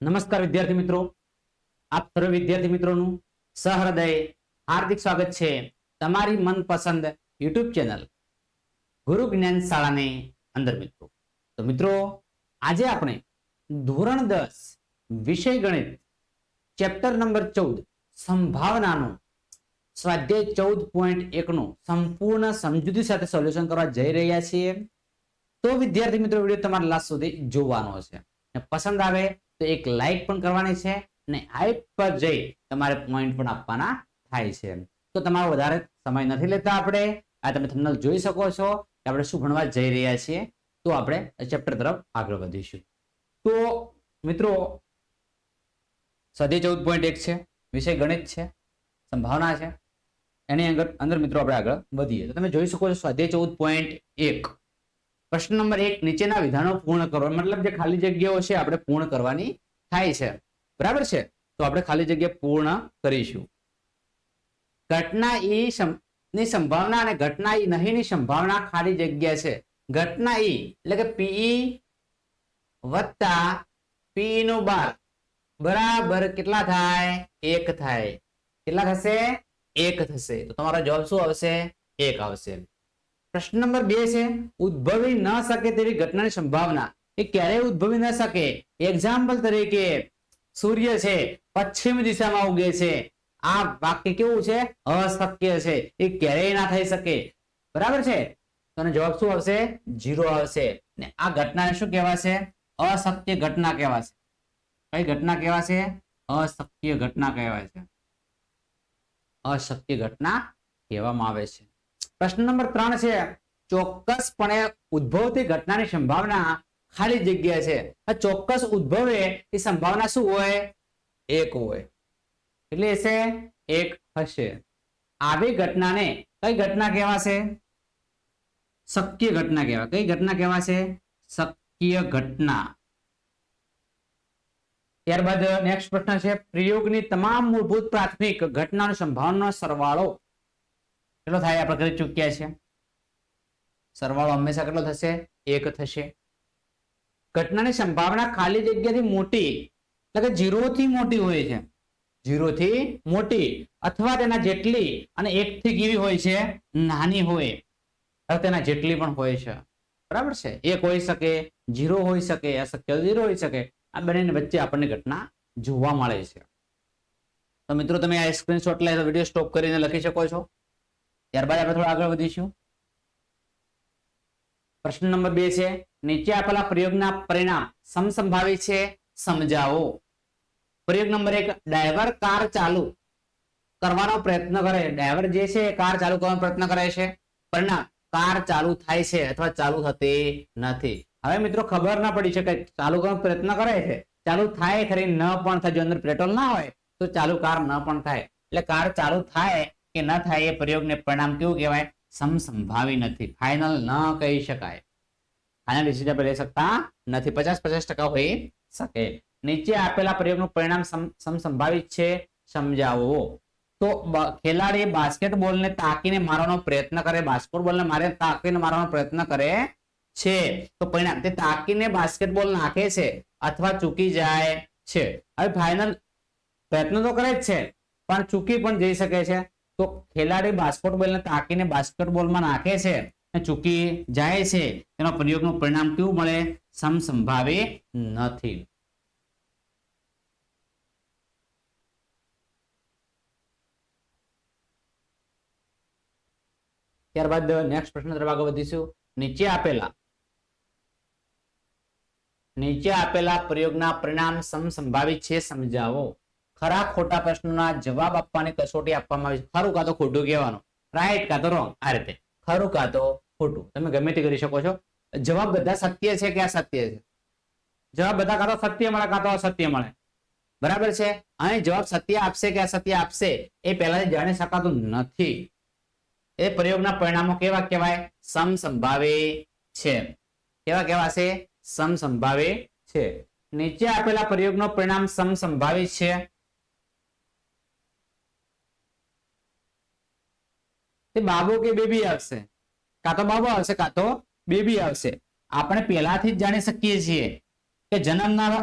નમસ્કાર વિદ્યાર્થી મિત્રો, આપ સર્વ વિદ્યાર્થી મિત્રોનું સહૃદય હાર્દિક સ્વાગત છે તમારી મનપસંદ યુટ્યુબ ચેનલ ગુરુ જ્ઞાન શાળાની અંદર. મિત્રો આજે આપણે ધોરણ 10 વિષય ગણિત ચેપ્ટર નંબર 14 સંભાવનાનું સ્વાધ્યાય 14.1 નું સંપૂર્ણ સમજૂતી સાથે સોલ્યુશન કરવા જઈ રહ્યા છીએ. તો વિદ્યાર્થી મિત્રો વિડીયો તમારા લાસ્ટ સુધી જોવાનો છે. પસંદ આવે તો એક લાઈક પણ કરવાની છે અને હાઈપ પર જઈ તમારે પોઈન્ટ પણ આપવાના થાય છે. તો તમારો વધારે સમય નથી લેતા આપણે આ તમે થંબનેલ જોઈ શકો છો કે આપણે શું ભણવા જઈ રહ્યા છીએ. તો આપણે ચેપ્ટર તરફ આગળ વધીશું. તો મિત્રો સ્વાધ્યાય 14.1 છે, વિષય ગણિત છે, સંભાવના છે, એની અંદર મિત્રો આપણે આગળ વધીએ. તો તમે જોઈ શકો છો સ્વાધ્યાય 14.1 પ્રશ્ન નંબર 1 નીચેના વિધાનો પૂર્ણ કરો. મતલબ જે ખાલી જગ્યાઓ છે આપણે પૂર્ણ કરવાની થાય છે, બરાબર છે. તો આપણે ખાલી જગ્યા પૂર્ણ કરીશું. ઘટના ઈ ની સંભાવના અને ઘટના ઈ નહીં ની સંભાવના ખાલી જગ્યા છે. ઘટના ઈ એટલે કે પી વત્તા પી નો 12 બરાબર કેટલા થાય? 1 થાય. કેટલા થશે? 1 થશે. તો તમારો જવાબ શું આવશે? 1 આવશે. પ્રશ્ન નંબર 2 છે ઉદ્ભવી ન શકે તેવી ઘટનાની સંભાવના. એ ક્યારેય ઉદ્ભવી ન શકે. એક્ઝામ્પલ તરીકે સૂર્ય છે પશ્ચિમ દિશામાં ઉગે છે. આ વાક્ય કેવું છે? અશક્ય છે, એ ક્યારેય ના થઈ શકે, બરાબર છે. તો જવાબ શું આવશે? 0 આવશે. ને આ ઘટનાને શું કહેવાશે? અશક્ય ઘટના કહેવાશે. કઈ ઘટના કહેવાશે? અશક્ય ઘટના કહેવાય છે. અશક્ય ઘટના કહેવામાં આવે છે. પ્રશ્ન નંબર 3 છે ચોક્કસપણે ઉદ્ભવતી ઘટનાની સંભાવના ખાલી જગ્યા છે. આ ચોક્કસ ઉદ્ભવે એ સંભાવના શું હોય? 1 હોય. એટલે છે 1 હશે. આવી ઘટનાને કઈ ઘટના કહેવાશે? શક્ય ઘટના કહેવાય. કઈ ઘટના કહેવાશે? શક્ય ઘટના. ત્યારબાદ નેક્સ્ટ પ્રશ્ન છે પ્રયોગની તમામ મૂળભૂત પ્રાથમિક ઘટનાનો સંભાવનાનો સરવાળો કેટલો થાય? આપણે કરી ચૂક્યા છે. સરવાળો હંમેશા કેટલો થશે? 1 થશે. ઘટનાની સંભાવના ખાલી જગ્યાથી મોટી એટલે કે 0 થી મોટી હોય છે. 0 થી મોટી અથવા તેના જેટલી અને 1 થી કેવી હોય છે? નાની હોય. તેના જેટલી પણ હોય છે, બરાબર છે. 1 હોઈ શકે, 0 હોઈ શકે, અશક્ય 0 હોઈ શકે. આ બંનેની વચ્ચે આપણને ઘટના જોવા મળે છે. તો મિત્રો તમે આ સ્ક્રીનશોટ લઈ વિડીયો સ્ટોપ કરીને લખી શકો છો. ત્યારબાદ આપણે થોડા આગળ વધીશું. પ્રશ્ન નંબર 2 છે નીચે આપેલા પ્રયોગના પરિણામ સમસંભાવી છે, સમજાવો. પ્રયોગ નંબર 1 ડ્રાઈવર કાર ચાલુ કરવાનો પ્રયત્ન કરે. ડ્રાઈવર જે છે કાર ચાલુ કરવાનો પ્રયત્ન કરે છે. પરિણામ કાર ચાલુ થાય છે અથવા ચાલુ થતી નથી. હવે મિત્રો ખબર ના પડી છે કે ચાલુ કરવાનો પ્રયત્ન કરે છે, ચાલુ થાય ખરી ન પણ થાય. જો અંદર પેટ્રોલ ના હોય તો ચાલુ કાર ન પણ થાય. એટલે કાર ચાલુ થાય કે ન થાય એ પ્રયોગને પરિણામ કેવું કહેવાય? સમસંભાવી નથી. ફાઇનલ ન કહી શકાય. ફાઇનલ ડિસિઝન આપણે લઈ શકતા નથી. 50-50% હોઈ શકે. નીચે આપેલા પ્રયોગનું પરિણામ સમસંભાવિત છે, સમજાવો. તો ખેલાડી બાસ્કેટબોલને તાકીને મારવાનો પ્રયત્ન કરે. બાસ્કેટબોલને તાકીને મારવાનો પ્રયત્ન કરે છે. તો પરિણામ તે તાકીને બાસ્કેટબોલ નાખે છે અથવા ચૂકી જાય છે. હવે ફાઇનલ પ્રયત્ન તો કરે જ છે પણ ચૂકી પણ જઈ શકે છે. તો ખેલાડી બાસ્કેટબોલને તાકીને બાસ્કેટબોલમાં નાખે છે અને ચૂકી જાય છે. તેનો પ્રયોગનું પરિણામ કેવું મળે? સમસંભાવી નથી. ત્યારબાદ નેક્સ્ટ પ્રશ્ન તરફ આગળ વધીશું. નીચે આપેલા પ્રયોગના પરિણામ સમસંભાવિત છે, સમજાવો. ખરા ખોટા પ્રશ્નોના જવાબ આપવાની કસોટી આપવામાં આવી છે. ખરું કાં તો ખોટું કહેવાનું, રાઈટ કાં તો રોંગ. આ રીતે ખરું કાં તો ખોટું તમે ગમે તે કરી શકો છો. જવાબ બધા સત્ય છે કે અસત્ય છે? જવાબ બધા કાં તો સત્ય મળે કાં તો અસત્ય મળે, બરાબર છે. અને જવાબ સત્ય આપશે કે અસત્ય આપશે એ પહેલાથી જાણી શકાતું નથી. એ પ્રયોગના પરિણામો કેવા કહેવાય? સમસંભાવી છે. કેવા કહેવાશે? સમસંભાવી છે. નીચે આપેલા પ્રયોગનો પરિણામ સમસંભાવી છે. તે બાબો કે બેબી આવશે? કાં તો બાબો આવશે કાં તો બેબી આવશે. આપણે પહેલાથી જ જાણી શકીએ છીએ કે જન્મનાર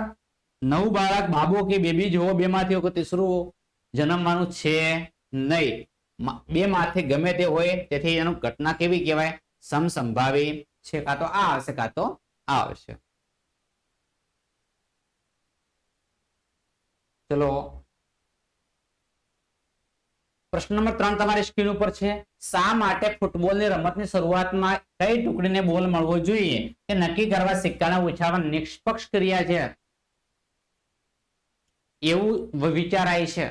નવું બાળક બાબો કે બેબી જો બે માંથી હોય ત્રીસરું જન્મવાનું છે નહીં. બે માંથી ગમે તે હોય તેથી એનું ઘટના કેવી કહેવાય? સમસંભાવી છે. કાં તો આ આવશે કાં તો આ આવશે. ચલો પ્રશ્ન નંબર 3 તમારી સ્ક્રીન ઉપર છે. શા માટે ફૂટબોલની રમતની શરૂઆતમાં કઈ ટુકડીને બોલ મળવો જોઈએ તે નક્કી કરવા સિક્કાને ઉછાળવા નિષ્પક્ષ ક્રિયા છે એવું વિચારાય છે.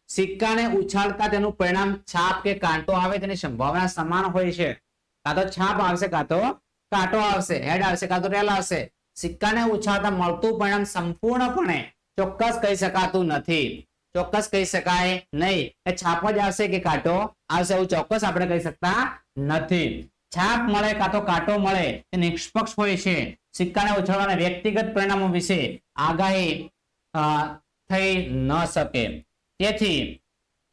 સિક્કાને ઉછાળતા તેનું પરિણામ છાપ કે કાંટો આવે તેની સંભાવના સમાન હોય છે. કાં તો છાપ આવશે કાં તો કાંટો આવશે, હેડ આવશે કાં તો ટેલ આવશે. સિક્કાને ઉછાળતા મળતું પરિણામ સંપૂર્ણપણે ચોક્કસ કહી શકાતું નથી. ચોક્કસ કહી શકાય નહીં. એ છાપ જ આવશે કે કાંટો આવશે એવું ચોક્કસ આપણે કહી શકતા નથી. છાપ મળે કાં તો કાંટો મળે એ નિષ્પક્ષ હોય છે. સિક્કાને ઉછાળવાના વ્યક્તિગત પરિણામો વિશે આગાહી થઈ ન શકે. તેથી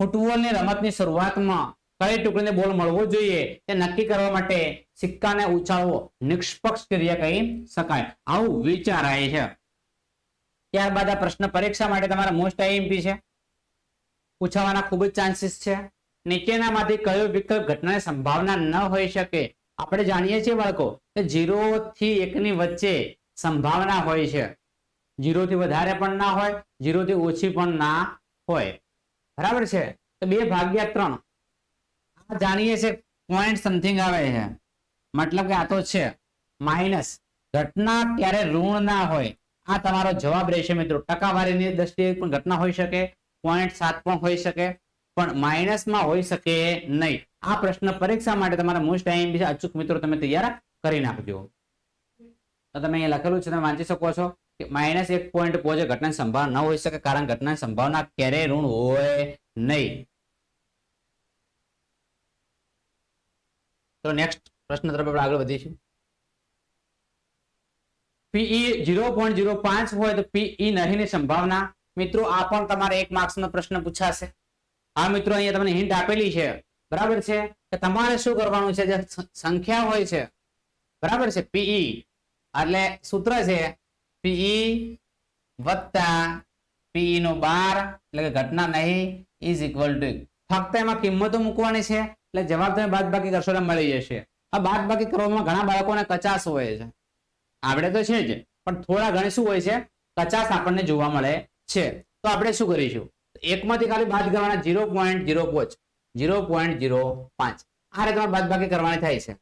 ફૂટબોલની રમતની શરૂઆતમાં કઈ ટુકડીને બોલ મળવો જોઈએ તે નક્કી કરવા માટે સિક્કાને ઉછાળવો નિષ્પક્ષ ક્રિયા કહી શકાય આવું વિચારાય છે. ત્યારબાદ આ પ્રશ્ન પરીક્ષા માટે તમારા મોસ્ટ આઈએમપી છે, પૂછાવાના ખૂબ જ ચાન્સીસ છે. નીચેનામાંથી કયો વિકલ્પ ઘટનાની સંભાવના ન હોઈ શકે? આપણે જાણીએ છીએ બાળકો કે 0 થી 1 ની વચ્ચે સંભાવના હોય છે. 0 થી વધારે પણ ના હોય, 0 થી ઓછી પણ ના હોય. બરાબર છે. તો 2/3 આ જાણીએ છે પોઈન્ટ સમથિંગ આવે છે, મતલબ કે આ તો છે માઇનસ. ઘટના ક્યારે ઋણ ના હોય આ તમારો જવાબ રહેશે મિત્રો. ટકાવારીની દ્રષ્ટિએ પણ ઘટના હોઈ શકે, 0.7 પણ હોઈ શકે, પણ માઇનસમાં હોઈ શકે નહીં. આ પ્રશ્ન પરીક્ષા માટે તમારા મોસ્ટ આઈએમપી છે. અચૂક મિત્રો તમે તૈયાર કરી નાખજો. તો તમે અહીંયા લખેલું છે, તમે વાંચી શકો છો કે -1 પોઈન્ટ પહોંચે ઘટનાની સંભાવના ન હોઈ શકે, કારણ ઘટનાની સંભાવના ક્યારેય ઋણ હોય નહીં. તો નેક્સ્ટ પ્રશ્ન તરફ આપણે આગળ વધીશું. PE 0.05 હોય તો PE નહીંની સંભાવના. મિત્રો આ પણ તમારે 1 માર્ક્સનો પ્રશ્ન પૂછાશે. આ મિત્રો અહીંયા તમને હિન્ટ આપેલી છે, બરાબર છે, કે તમારે શું કરવાનું છે? જે સંખ્યા હોય છે, બરાબર છે, PE એટલે સૂત્ર છે PE વત્તા PE નો 12 એટલે કે ઘટના નહીં ઇઝ ઇક્વલ ટુ. ફક્ત એમાં કિંમતો મૂકવાની છે એટલે જવાબ તમે બાદબાકી કરશો એટલે મળી જશે. આ બાદબાકી કરવામાં ઘણા બાળકોને કચાશ હોય છે, આપણે તો છે જ, પણ થોડા ઘણી શું હોય છે? કચાશ આપણને જોવા મળે છે. તો આપણે શું કરીશું? 1 માંથી ખાલી બાદ કરવાના 0.05 0.05 આ રીતે બાદબાકી કરવાની થાય છે.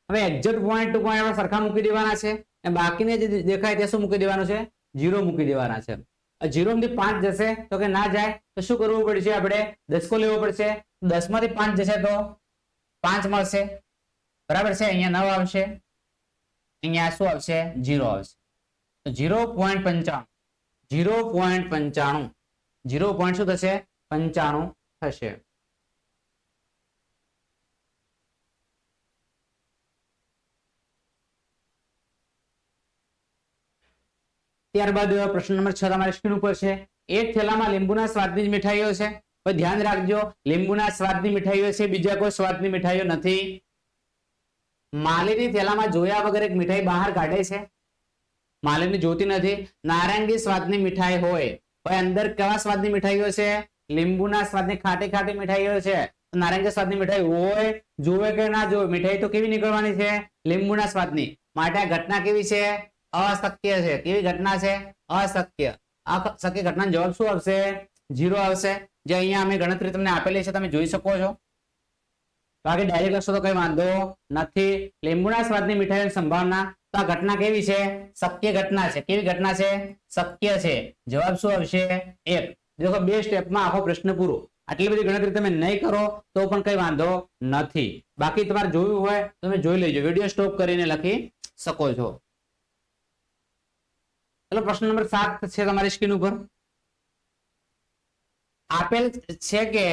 હવે એક્ઝેક્ટ પોઈન્ટ ટુ પોઈન્ટ આપણે સરખા મૂકી દેવાના છે અને બાકીને જે દેખાય તે શું મૂકી દેવાનું છે? 0 મૂકી દેવાના છે. 0 માંથી 5 જશે તો કે ના જાય તો શું કરવું પડશે? આપણે દસકો લેવો પડશે. 10 માંથી 5 જશે તો 5 મળશે, બરાબર છે. અહીંયા 9 આવશે, અહીંયા શું આવશે? 0 આવશે. તો 0.95 0 પોઈન્ટ શું થશે? 95 થશે. ત્યારબાદ પ્રશ્ન નંબર 6 તમારી સ્ક્રીન ઉપર છે. એક થેલામાં લીંબુના સ્વાદની મીઠાઈઓ છે. હવે ધ્યાન રાખજો, લીંબુના સ્વાદની મીઠાઈઓ છે, બીજા કોઈ સ્વાદની મીઠાઈઓ નથી. માલીની થેલામાં જોયા વગર એક મીઠાઈ બહાર કાઢે છે. માલીની જોતી નથી. નારંગી સ્વાદની મીઠાઈ હોય, હવે અંદર કેવા સ્વાદની મીઠાઈઓ છે? લીંબુના સ્વાદની ખાટી ખાટી મીઠાઈઓ છે. નારંગી સ્વાદની મીઠાઈ હોય, જોવે કે ના જોવે, મીઠાઈ તો કેવી નીકળવાની છે? લીંબુના સ્વાદની. માટે આ ઘટના કેવી છે? અશક્ય છે. કેવી ઘટના છે? અશક્ય. અશક્ય ઘટનાનો જવાબ શું આવશે? 0 આવશે. જે અહીંયા અમે ગણતરી તમને આપેલી છે, તમે જોઈ શકો છો. બાકી ડાયરેક્ટ લખશો તો કઈ વાંધો નથી. લીંબુના સ્વાદની મીઠાઈની સંભાવના. તો આ ઘટના કેવી છે? શક્ય ઘટના છે. કેવી ઘટના છે? શક્ય છે. જવાબ શું આવશે? 1. દેખો 2 સ્ટેપમાં આખો પ્રશ્ન પૂરો. આટલી બધી ગણતરી તમે નહીં કરો તો પણ કઈ વાંધો નથી. બાકી તમારે જોયું હોય તમે જોઈ લેજો, વિડીયો સ્ટોપ કરીને લખી શકો છો. ચલો પ્રશ્ન નંબર 7 છે તમારી સ્ક્રીન ઉપર. આપેલ છે કે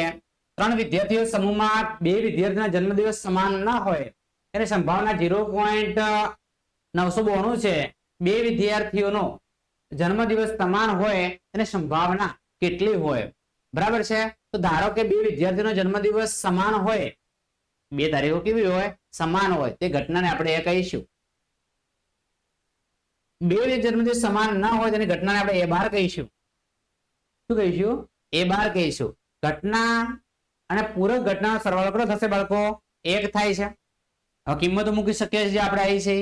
3 વિદ્યાર્થીઓ સમૂહમાં 2 વિદ્યાર્થીના જન્મદિવસ સમાન ના હોય ત્યારે સંભાવના 0.992 છે. 2 વિદ્યાર્થીઓનો જન્મદિવસ સમાન હોય અને સંભાવના કેટલી હોય? બરાબર છે. તો ધારો કે 2 વિદ્યાર્થીઓનો જન્મદિવસ સમાન હોય, 2 તારીખો કેવી હોય? સમાન હોય. તે ઘટનાને આપણે એ કહીશું. બે જન્મદિવસ સમાન ન હોય તેની ઘટનાને આપણે એ બાર કહીશું. શું કહીશું? એ બાર કહીશું. ઘટના અને પૂરક ઘટનાનો સરવાળો કેટલો થશે બાળકો? 1 થાય છે. હવે કિંમતો મૂકી શકીએ છીએ આપણે આવી છે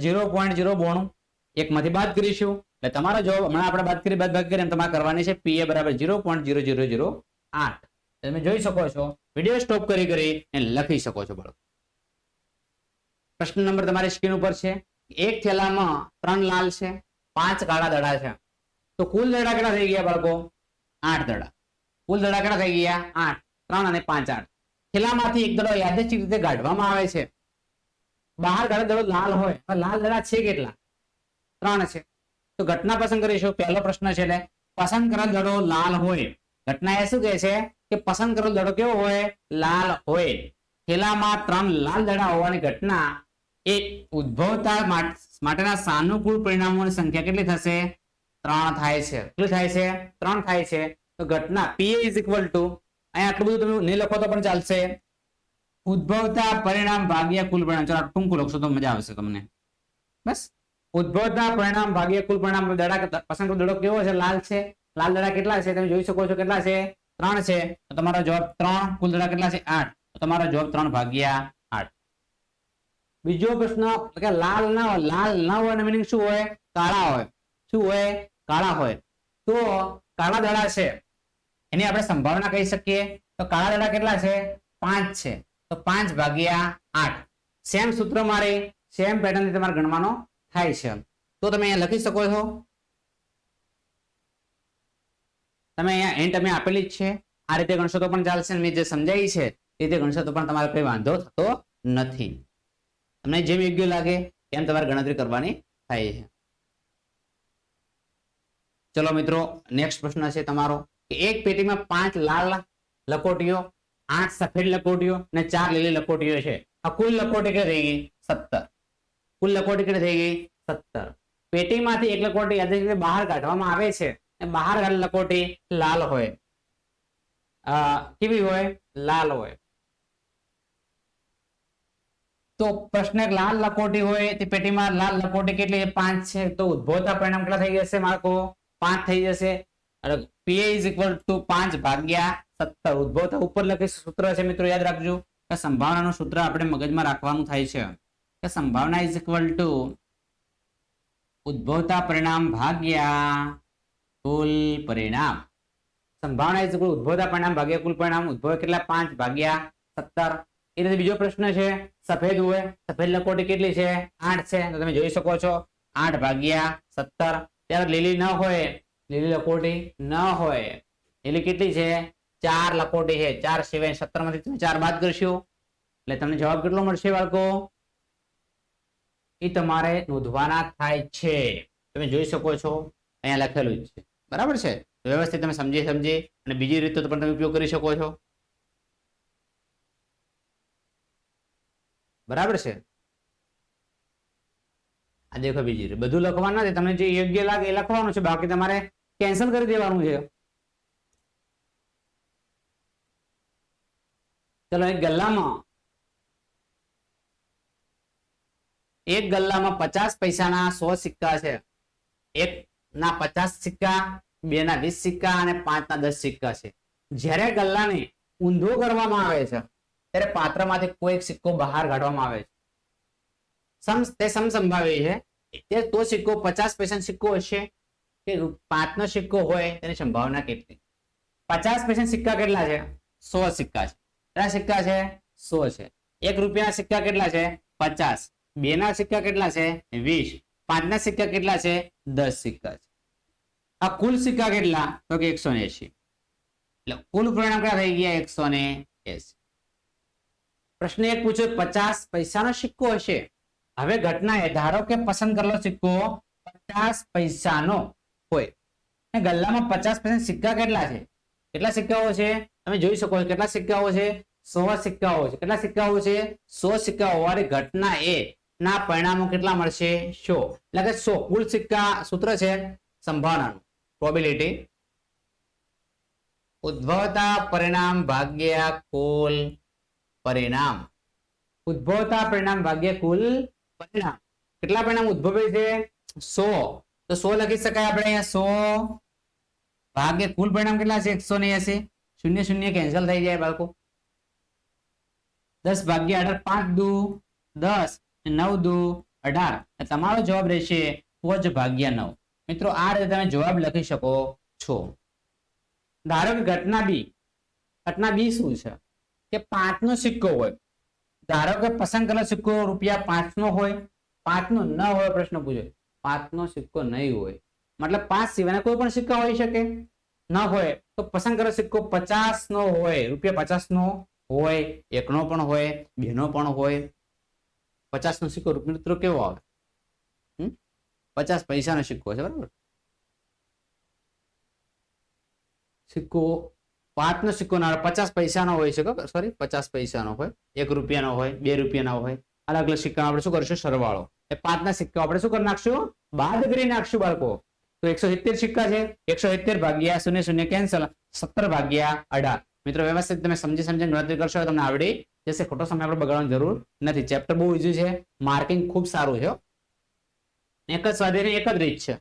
0.092. એકમાંથી બાદ કરીશું એટલે તમારો જવાબ હમણાં આપણે બાદ કરી એમ તમારે કરવાની છે. પીએ બરાબર 0.0008. તમે જોઈ શકો છો. વિડીયો સ્ટોપ કરી લખી શકો છો બાળકો. પ્રશ્ન નંબર તમારી સ્ક્રીન ઉપર છે. એક થેલામાં 3 લાલ છે, 5 કાળા દડા છે. તો કુલ દડા કેટલા થઈ ગયા બાળકો? 8 દડા. કુલ દડા કેટલા થઈ ગયા? 8. 3 અને 5 8. થેલામાંથી એક દડો યાદચ્છિક રીતે કાઢવામાં આવે છે. બહાર કાઢે દડો લાલ હોય, લાલ દડા છે કેટલા? 3 છે. તો ઘટના પસંદ કરીશું. પહેલો પ્રશ્ન છે એટલે પસંદ કરેલ દડો લાલ હોય. ઘટના એ શું કહે છે કે પસંદ કરેલ દડો કેવો હોય? લાલ હોય. થેલામાં 3 લાલ દડા હોવાની ઘટના એ ઉદ્ભવતા માટેના સાનુકૂળ પરિણામોની સંખ્યા કેટલી થશે? 3 થાય છે. કેટલી થાય છે? 3 થાય છે. તો ઘટના P ઇઝ ઇક્વલ ટુ, અહીંયા આટલું બધું તમે નહીં લખો તો પણ ચાલશે, ઉદ્ભવતા પરિણામ ભાગ્યા કુલ પરિણામ. ચાલો ટૂંકું લખશો તો મજા આવશે તમને. બસ ઉદ્ભવતા પરિણામ ભાગ્યા કુલ પરિણામ. દડા પસંદ કરેલો દડો કેવો છે? લાલ છે. લાલ દડા કેટલા છે? તમે જોઈ શકો છો કેટલા છે? 3 છે. તો તમારો જવાબ 3. કુલ દડા કેટલા છે? 8. તો તમારો જવાબ 3 ભાગ્યા 8. બીજો પ્રશ્ન કે લાલ ના હોય. લાલ ના હોય એનો મીનિંગ શું હોય? કાળા હોય. શું હોય? કાળા હોય. તો કાળા દડા છે એની આપણે સંભાવના કહી શકીએ. તો કાળા દડા કેટલા છે? 5 છે. તો 5 ભાગ્યા 8. સેમ સૂત્ર મારે સેમ પેટર્ન થી તમારે ગણવાનો થાય છે. તો તમે અહીંયા લખી શકો છો. તમે અહીંયા હિન્ટ અમે આપેલી જ છે. આ રીતે ગણશો તો પણ ચાલશે. મેં જે સમજાવી છે એ રીતે ગણશો તો પણ તમારે કઈ વાંધો થતો નથી. તમને જેમ યોગ્ય લાગે એમ તમારે ગણતરી કરવાની થાય છે. ચલો મિત્રો, નેક્સ્ટ પ્રશ્ન છે તમારો કે એક પેટીમાં 5 લાલ લકોટીઓ, 8 સફેદ લકોટીઓ અને 4 લીલી લકોટીઓ છે. આ કુલ લકોટી કેટલી થઈ ગઈ? 17. કુલ લકોટી કેટલી થઈ ગઈ? 17. પેટીમાંથી એક લકોટી યાદચ્છિક રીતે બહાર કાઢવામાં આવે છે. બહાર કાઢેલ લકોટી લાલ હોય. કેવી હોય? લાલ હોય. તો પ્રશ્ન એક લાલ લકોટી હોય તે પેટીમાં લાલ લકોટી કેટલી? 5 છે. તો ઉદ્ભવતા પરિણામ કેટલા થઈ જશે બાળકો? 5 થઈ જશે. P ઇઝ ઇક્વલ ટુ 5 ભાગ્યા 17. ઉદ્ભવતા ઉપર લખી સૂત્ર છે મિત્રો, યાદ રાખજો કે સંભાવનાનું સૂત્ર આપણે મગજમાં રાખવાનું થાય છે કે સંભાવના ઇઝ ઇક્વલ ટુ ઉદ્ભવતા પરિણામ ભાગ્યા કુલ પરિણામ. સંભાવના ઇઝ ઇક્વલ ઉદ્ભવતા પરિણામ ભાગ્યા કુલ પરિણામ. ઉદ્ભવ કેટલા? 5 ભાગ્યા 17. એ રીતે બીજો પ્રશ્ન છે સફેદ હોય. સફેદ લકોટી કેટલી છે? 8 છે. તો તમે જોઈ શકો છો 8 ભાગ્યા 17. ત્યારે લીલી ન હોય, લીલી લકોટી ન હોય, લીલી કેટલી છે? 4 લકોટી છે. 4 સિવાય 17 માંથી તમે 4 બાદ કરશો એટલે તમને જવાબ કેટલો મળશે બાળકો? એ તમારે નોંધવાના થાય છે. તમે જોઈ શકો છો અહીંયા લખેલું જ છે. બરાબર છે. વ્યવસ્થિત તમે સમજી અને બીજી રીતે પણ તમે ઉપયોગ કરી શકો છો. બરાબર છે. આ દેખો બીજી રીતે બધું લખવાનું નથી. તમને જે યોગ્ય લાગે એ લખવાનું છે, બાકી તમારે કેન્સલ કરી દેવાનું છે. ચલો, એક ગલ્લામાં 50 પૈસાના 100 સિક્કા છે. 1 ના 50 સિક્કા, 2 ના 20 સિક્કા અને 5 ના 10 સિક્કા છે. જ્યારે ગલ્લાને ઊંધો કરવામાં આવે છે ત્યારે પાત્રમાંથી કોઈ એક સિક્કો બહાર કાઢવામાં આવે છે. તે સમસંભાવી છે. તે તો સિક્કો 50 પૈસાનો સિક્કો હશે કે 5 નો સિક્કો હોય તેની સંભાવના કેટલી? 50 પૈસાના સિક્કા કેટલા છે? 100 સિક્કા છે. કેટલા સિક્કા છે? 100 છે. 1 રૂપિયાના સિક્કા કેટલા છે? 50. 2 ના સિક્કા કેટલા છે? 20. 5 ના સિક્કા કેટલા છે? 10 સિક્કા છે. આ કુલ સિક્કા કેટલા? તો કે 180. એટલે કુલ પરિણામ કેટલા થઈ ગયા? 180. પ્રશ્ન એક પૂછ્યો 50 પૈસાનો સિક્કો હશે. હવે ઘટના એ ધારો કે પસંદ કરેલો સિક્કો 50 પૈસાનો હોય. ગલ્લામાં 50 પૈસાના સિક્કા કેટલા છે? કેટલા સિક્કાઓ છે? તમે જોઈ શકો છો કેટલા સિક્કાઓ છે? 100 સિક્કાઓ છે. કેટલા સિક્કાઓ છે? 100 સિક્કા હોવાથી ઘટના એ ના પરિણામો કેટલા મળશે? 100. એટલે કે 100 કુલ સિક્કા. સૂત્ર છે સંભાવનાનું, પ્રોબેબિલિટી. ઉદ્ભવતા પરિણામ ભાગ્યા કુલ પરિણામ. ઉદ્ભવતા પરિણામ ભાગ્યા કુલ પરિણામ. કેટલા પરિણામ ઉદ્ભવે છે? 100 તો 100 લખી શકાય આપણે અહીંયા 100 ભાગ્યા કુલ પરિણામ કેટલા છે 180 શૂન્ય શૂન્ય કેન્સલ થઈ જાય બાળકો 10 ભાગ્યા 18 5 દુ 10 9 દુ 18 તમારો જવાબ રહેશે 5 ભાગ્યા 9 મિત્રો આ રીતે તમે જવાબ લખી શકો છો ધારો કે ઘટના બી શું છે કે 5 નો સિક્કો હોય ધારો કે પસંદ કરેલો સિક્કો રૂપિયા 5 નો હોય 5 નો ન હોય પ્રશ્ન પૂછે 5 નો સિક્કો નહીં હોય મતલબ 5 સિવાયના કોઈ પણ સિક્કા હોઈ શકે ન હોય તો પસંદ કરેલો સિક્કો 50 નો હોય રૂપિયા 50 નો હોય 1 નો પણ હોય 2 નો પણ હોય 50 નો સિક્કો મિત્રો કેવો આવે 50 પૈસાનો સિક્કો છે બરાબર સિક્કો 5 નો સિક્કો ના 50 પૈસાનો હોય છે સોરી 50 પૈસાનો હોય 1 રૂપિયાનો હોય 2 રૂપિયાનો હોય અલગ અલગ સિક્કા આપણે શું કરીશું સરવાળો એ 5 ના સિક્કા આપણે શું કરી નાખશું બાદ કરી નાખશું બાળકો તો 170 સિક્કા છે 170 ભાગ્યા 00 કેન્સલ 17 ભાગ્યા 18 મિત્રો વ્યવસ્થિત તમે સમજી ગણતરી કરશો તમને આવડી જશે ખોટો સમય આપણે બગાડવાની જરૂર નથી ચેપ્ટર બહુ ઈઝી છે માર્કિંગ ખૂબ સારું છે એક જ સ્વાધ્યાયની એક જ રીત છે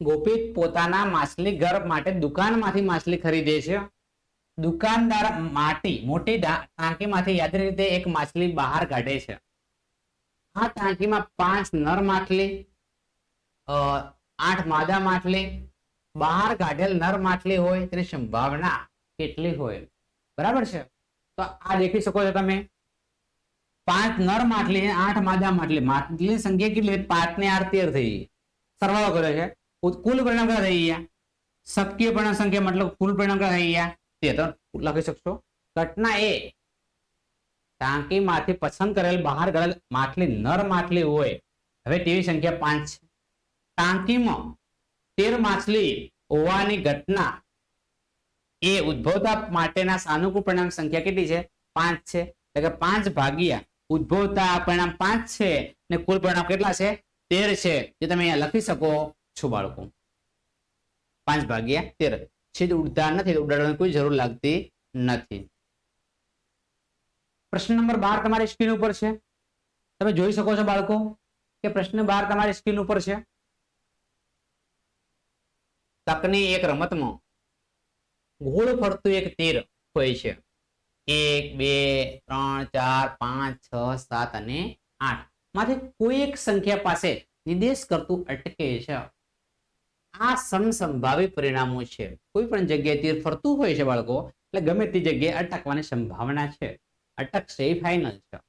ગોપી પોતાના માછલી ઘર માટે દુકાનમાંથી માછલી ખરીદે છે દુકાનદાર મોટી ટાંકીમાંથી યાદરી રીતે એક માછલી બહાર કાઢે છે આ ટાંકીમાં 5 નર માછલી 8 માદા માછલી બહાર કાઢેલ નર માછલી હોય તેની સંભાવના કેટલી હોય બરાબર છે તો આ દેખી શકો છો તમે 5 નર માછલી 8 માદા માછલી સંખ્યા કેટલી 5 ને 8 13 થઈ સરવાળો કર્યો છે કુલ પરિણામ કેટલા થઈ ગયા શક્ય પરિણામ સંખ્યા મતલબ કુલ પરિણામ કેટલા થઈ ગયા તે તો લખી શકશો ઘટના એ ટાંકીમાંથી પસંદ કરેલ બહાર ગયેલ માછલી નર માછલી હોય હવે તેવી સંખ્યા 5 છે ટાંકીમાં 13 માછલી હોવાની ઘટના એ ઉદ્ભવતા માટેના સાનુકૂળ પરિણામ સંખ્યા કેટલી છે 5 છે એટલે કે 5 ભાગ્યા ઉદ્ભવતા પરિણામ 5 છે ને કુલ પરિણામ કેટલા છે 13 છે જે તમે અહીંયા લખી શકો છો બાળકો 5 ભાગ્યા 13 છેદ ઉડતા નથી ઉડાડવાની કોઈ જરૂર લાગતી નથી પ્રશ્ન નંબર 12 તમારી સ્ક્રીન ઉપર છે તમે જોઈ શકો છો બાળકો કે પ્રશ્ન 12 તમારી સ્ક્રીન ઉપર છે તકની એક રમતમાં ગોળ ફરતું એક તીર હોય છે 1 2 3 4 5 6 7 અને 8 માંથી કોઈ એક સંખ્યા પાસે નિર્દેશ કરતું અટકે છે આ સમસંભાવી પરિણામો છે કોઈ પણ જગ્યાએ તીર ફરતું હોય છે બાળકો એટલે ગમે તે જગ્યાએ અટકવાની સંભાવના છે અટકશે એ ફાઇનલ છે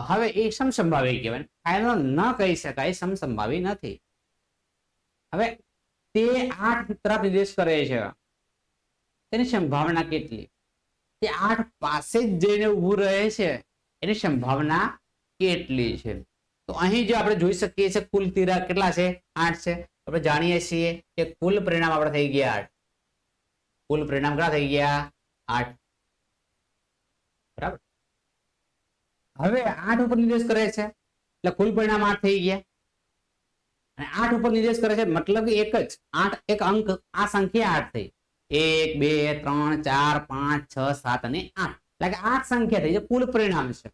હવે એ સમસંભાવી કહેવાય ફાઇનલ ન કહી શકાય સમસંભાવી નથી હવે તે 8 તરફ નિર્દેશ કરે છે તેની સંભાવના કેટલી તે 8 પાસે જ જઈને ઊભું રહે છે એની સંભાવના કેટલી છે તો અહીં જે આપણે જોઈ શકીએ છીએ કુલ તીરા કેટલા છે 8 છે આપણે જાણીએ છીએ કે કુલ પરિણામ આપણે થઈ ગયા 8 કુલ પરિણામ કેટલા થઈ ગયા 8 બરાબર હવે 8 ઉપર નિર્દેશ કરે છે એટલે કુલ પરિણામ 8 થઈ ગયા અને 8 ઉપર નિર્દેશ કરે છે મતલબ કે એક જ 8 એક અંક આ સંખ્યા 8 થઈ 1 2 3 4 5 6 7 અને 8 એટલે કે 8 સંખ્યા થઈ જે કુલ પરિણામ છે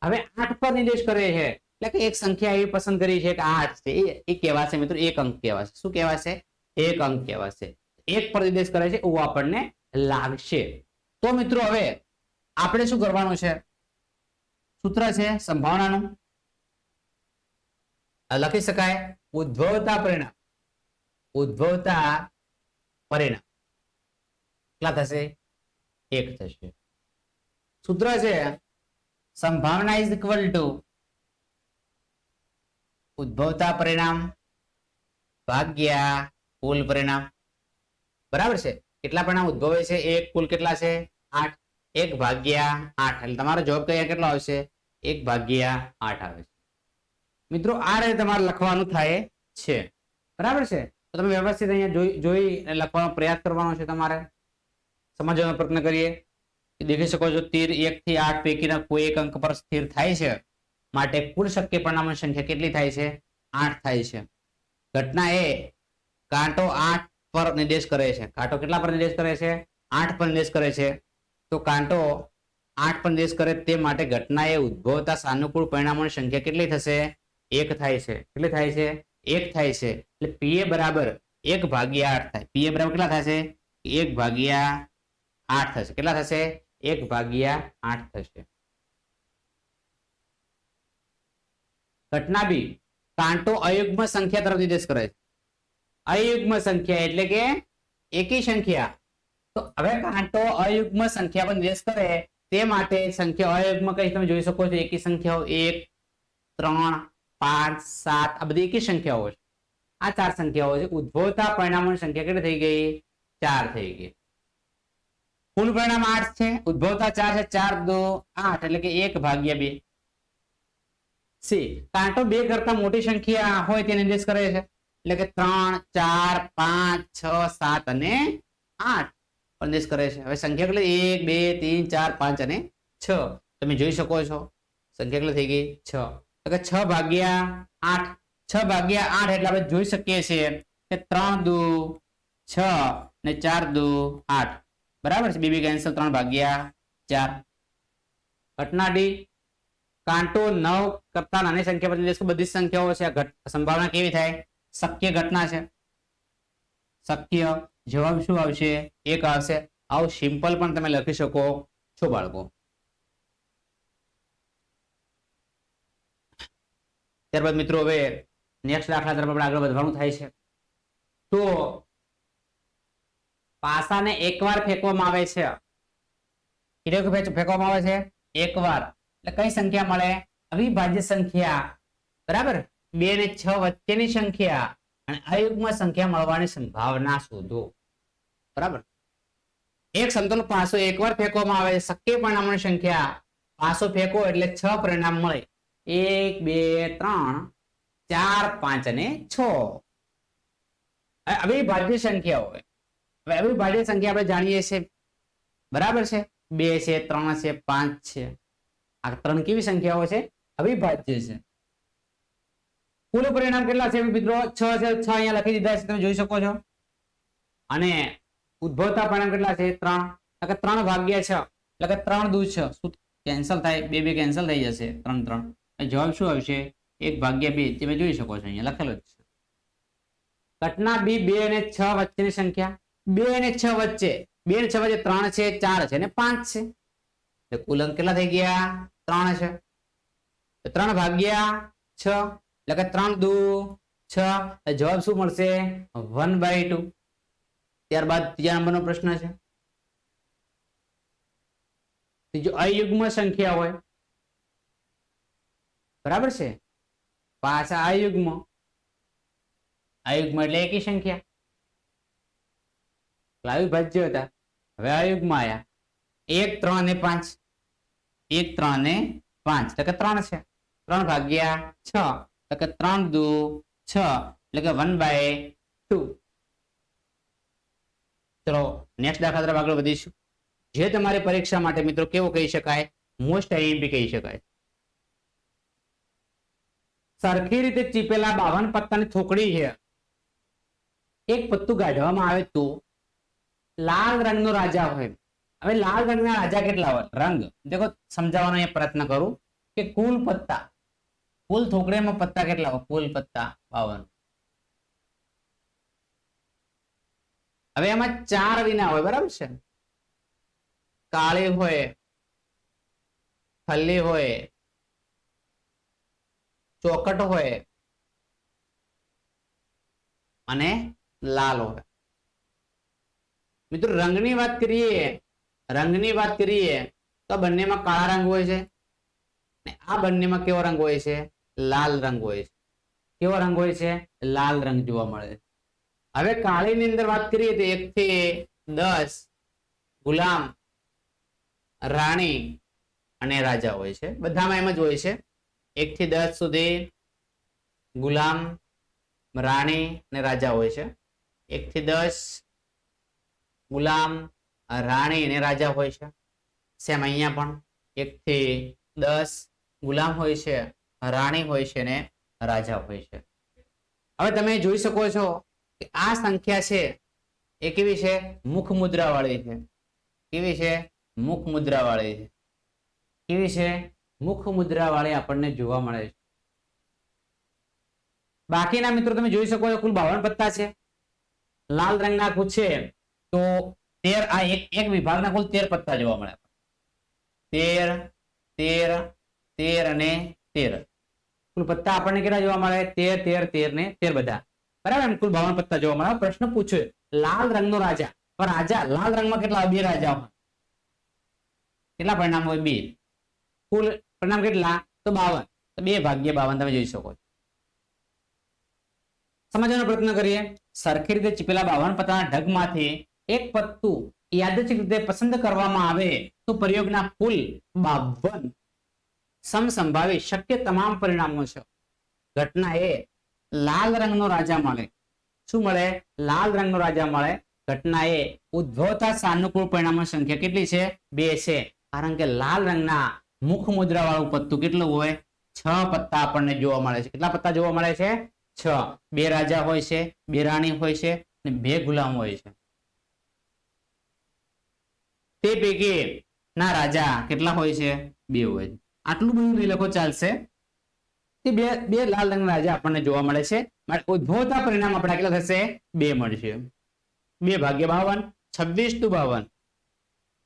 હવે 8 પર નિર્દેશ કરે છે એટલે કે એક સંખ્યા એવી પસંદ કરી છે કે 8 છે એ કહેવાશે મિત્રો એક અંક કહેવાશે શું કહેવાશે એક અંક કહેવાશે એક પર નિર્દેશ કરે છે એવું આપણને લાગશે તો મિત્રો હવે આપણે શું કરવાનું છે સૂત્ર છે સંભાવનાનું લખી શકાય ઉદ્ભવતા પરિણામ કેટલા થશે 1 થશે સૂત્ર છે સંભાવના ઇઝ ઇક્વલ ટુ ઉદ્ભવતા પરિણામ ભાગ્યા કુલ પરિણામ બરાબર છે કેટલા પરિણામ ઉદ્ભવે છે એક કુલ કેટલા છે 8 1 ભાગ્યા 8 એટલે તમારો જવાબ કેટલો આવશે 1 ભાગ્યા 8 આવે છે મિત્રો આ રીતે તમારે લખવાનું થાય છે બરાબર છે તો તમે વ્યવસ્થિત અહીંયા જોઈ લખવાનો પ્રયાસ કરવાનો છે તમારે સમજવાનો પ્રયત્ન કરીએ દેખી શકો છો તીર 1 થી 8 પૈકીના કોઈ એક અંક પર સ્થિર થાય છે માટે કુલ શક્ય પરિણામોની સંખ્યા કેટલી થાય છે 8 થાય છે ઘટના એ કાંટો 8 પર નિર્દેશ કરે છે કાંટો કેટલા પર નિર્દેશ કરે છે 8 પર નિર્દેશ કરે છે તો કાંટો 8 પર નિર્દેશ કરે તે માટે ઘટનાએ ઉદ્ભવતા સાનુકૂળ પરિણામોની સંખ્યા કેટલી થશે? 1 થાય છે. કેટલી થાય છે? 1 થાય છે. એટલે પીએ બરાબર 1 ભાગ્યા 8 થાય. પીએ બરાબર કેટલા થશે? 1 ભાગ્યા 8 થશે. કેટલા થશે? 1 ભાગ્યા 8 થશે. ઘટના બી, કાંટો અયુગ્મ સંખ્યા તરફ નિર્દેશ કરે છે. અયુગ્મ સંખ્યા એટલે કે એકી સંખ્યા. તો હવે કાંટો અયુગ્મ સંખ્યા પર નિર્દેશ કરે તે માટે સંખ્યા અયુગ્મ કઈ તમે જોઈ શકો છો. એકી સંખ્યાઓ 1, 3, 5, 7 આ બધી એકી સંખ્યાઓ છે. આ 4 સંખ્યાઓ છે. ઉદ્ભવતા પરિણામોની સંખ્યા કેટલી થઈ ગઈ? 4 થઈ ગઈ. કુલ પરિણામ 8 છે, ઉદ્ભવતા 4 છે. 4 2 8 એટલે કે 1 ભાગ્યા 2. સી, કાંટો 2 કરતા મોટી સંખ્યા હોય તેને નિર્દેશ કરે છે. એટલે કે 3, 4, 5, 6, 7 અને 8 નિર્દેશ કરે છે. હવે સંખ્યા કેટલી? 1, 2, 3, 4, 5 અને 6 તમે જોઈ શકો છો. સંખ્યા કેટલી થઈ ગઈ? 6. એટલે કે 6 ભાગ્યા 8. 6 ભાગ્યા 8 એટલે આપણે જોઈ શકીએ છીએ કે 3 દુ 6 ને 4 દુ 8 બરાબર છે. BB cancel. 3 ભાગ્યા 4. ઘટના ડી, કાંટો 9 કરતા નાની સંખ્યા પર નિર્દેશ બધી સંખ્યાઓ છે. સંભાવના કેવી થાય? શક્ય ઘટના છે. શક્ય. જવાબ શું આવશે? 1 આવશે. આવું સિમ્પલ પણ તમે લખી શકો છો બાળકો. ત્યારબાદ મિત્રો હવે નેક્સ્ટ દાખલા તરફ આપણે આગળ વધવાનું થાય છે. તો પાસાને એકવાર ફેંકવામાં આવે છે. કેટલી ફેંકવામાં આવે છે? એકવાર. એટલે કઈ સંખ્યા મળે? અવિભાજ્ય સંખ્યા. બરાબર. 2 ને 6 વચ્ચેની સંખ્યા અને અયુગ્મ સંખ્યા મળવાની સંભાવના શોધો. બરાબર. એક સમતોલ પાસો એકવાર ફેંકવામાં આવે છે. શક્ય પરિણામોની સંખ્યા પાસો ફેંકો એટલે 6 પરિણામ મળે. 1 2 3 4 5 અને 6 અવિભાજ્ય સંખ્યા હોય. હવે અવિભાજ્ય સંખ્યા આપણે જાણીએ છીએ. બરાબર છે. 2 છે, 3 છે, 5 છે. આ 3 કેવી સંખ્યાઓ છે? અવિભાજ્ય છે. કુલ પરિણામ કેટલા છે મિત્રો? 6 છે. 6 અહીંયા લખી દીધા છે, તમે જોઈ શકો છો. અને ઉદ્ભવતા પરિણામ કેટલા છે? 3. એટલે કે 3 ભાગ્યા 6 એટલે કે 3 દુ 6 શું કેન્સલ થાય? 2 2 કેન્સલ થઈ જશે. 3 3 જવાબ શું આવશે? 1 ભાગ્યા 2 તમે જોઈ શકો છો. અહીંયા લખેલો જ છે. ઘટના બી, 2 અને 6 વચ્ચેની સંખ્યા. 2 અને 6 વચ્ચે, 2 અને 6 વચ્ચે 3 છે, 4 છે અને 5 છે. એટલે કુલ અંક કેટલા થઈ ગયા? 3 છે. 3 ભાગ્યા 6 એટલે કે 3 દુ 6. જવાબ શું મળશે? 1/2. ત્યારબાદ ત્રીજા નંબરનો પ્રશ્ન છે. ત્રીજો અયુગ્મ સંખ્યા હોય. બરાબર છે. પાછા અયુગ્મ. અયુગ્મ એટલે એકી સંખ્યા. અવિભાજ્ય હતા. હવે અયુગ્મ આયા. 1 3 અને 5. 1 3 અને 5 એટલે કે 3 છે. 3 ભાગ્યા 6 એટલે કે 3 દુ 6 એટલે કે 1/2. ચલો નેક્સ્ટ દાખલા તરફ આગળ વધીશું. જે તમારી પરીક્ષા માટે મિત્રો કેવો કહી શકાય? મોસ્ટ આઈએમપી કહી શકાય. સરખી રીતે ચીપેલા 52 પત્તાની થોકડી છે. એક પત્તું કાઢવામાં આવે તો લાલ રંગનો રાજા હોય. હવે લાલ રંગના રાજા કેટલા હોય? રંગ દેખો સમજાવવાનો પ્રયત્ન કરું કે કુલ પત્તા, કુલ થોકડીમાં પત્તા કેટલા હોય? કુલ પત્તા 52. હવે એમાં 4 વિના હોય. બરાબર છે. કાળી હોય, ખલ્લી હોય, ચોકટ હોય અને લાલ હોય. મિત્રો રંગની વાત કરીએ તો બંનેમાં કાળા રંગ હોય છે. આ બંનેમાં કેવો રંગ હોય છે? લાલ રંગ હોય છે. કેવો રંગ હોય છે? લાલ રંગ જોવા મળે છે. હવે કાળીની અંદર વાત કરીએ તો 1 થી 10 ગુલામ, રાણી અને રાજા હોય છે. બધામાં એમ જ હોય છે. 1 થી 10 સુધી ગુલામ, રાણી અને રાજા હોય છે. 1 થી 10 ગુલામ, રાણી અને રાજા હોય છે. સેમ અહીંયા પણ 1 થી 10 ગુલામ હોય છે, રાણી હોય છે અને રાજા હોય છે. હવે તમે જોઈ શકો છો કે આ સંખ્યા છે એ કેવી છે? મુખ મુદ્રા વાળી છે. કેવી છે? મુખ મુદ્રા વાળી છે. કેવી છે? મુખ મુદ્રા વાળી આપણને જોવા મળે છે. બાકીના મિત્રો તમે જોઈ શકો છો કુલ 52 પત્તા છે. લાલ રંગના પૂછે તો 13, આ એક વિભાગના કુલ 13 પત્તા જોવા મળે. 13, 13, 13 અને 13 કુલ પત્તા આપણને કેટલા જોવા મળે? 13, 13, 13 ને 13 બધા બરાબર. એમ કુલ 52 પત્તા જોવા મળે. પ્રશ્ન પૂછ્યો લાલ રંગનો રાજા, પણ રાજા લાલ રંગમાં કેટલા? 2 રાજા હોય. કેટલા પરિણામ હોય? 2. કુલ પરિણામ કેટલા? તો 52. તો 2 ભાગ્યા 52 તમે જોઈ શકો છો. સમજવાનો પ્રયત્ન કરીએ. સરખી રીતે ચીપેલા 52 પત્તાના ઢગમાંથી એક પત્તું યાદચ્છિક રીતે પસંદ કરવામાં આવે તો પ્રયોગના કુલ 52 સમસંભાવી શક્ય તમામ પરિણામો છે. ઘટના એ લાલ રંગનો રાજા મળે. શું મળે? લાલ રંગનો રાજા મળે. ઘટના એ ઉદ્ભવતા સાનુકૂળ પરિણામોની સંખ્યા કેટલી છે? 2 છે. કારણ કે લાલ રંગના મુખ મુદ્રા વાળું પત્તું કેટલું હોય? 6 પત્તા આપણને જોવા મળે છે. કેટલા પત્તા જોવા મળે છે? 6. 2 રાજા હોય છે, 2 રાણી હોય છે અને 2 ગુલામ હોય છે. તે પૈકી ના રાજા કેટલા હોય છે? 2 હોય છે. આટલું બધું નહીં લખો ચાલશે. તે બે લાલ રંગના રાજા આપણને જોવા મળે છે. ઉદ્ભવતા પરિણામ આપણે કેટલા થશે? 2 મળશે. 2 ભાગ્યા 52, 26 દુ 52,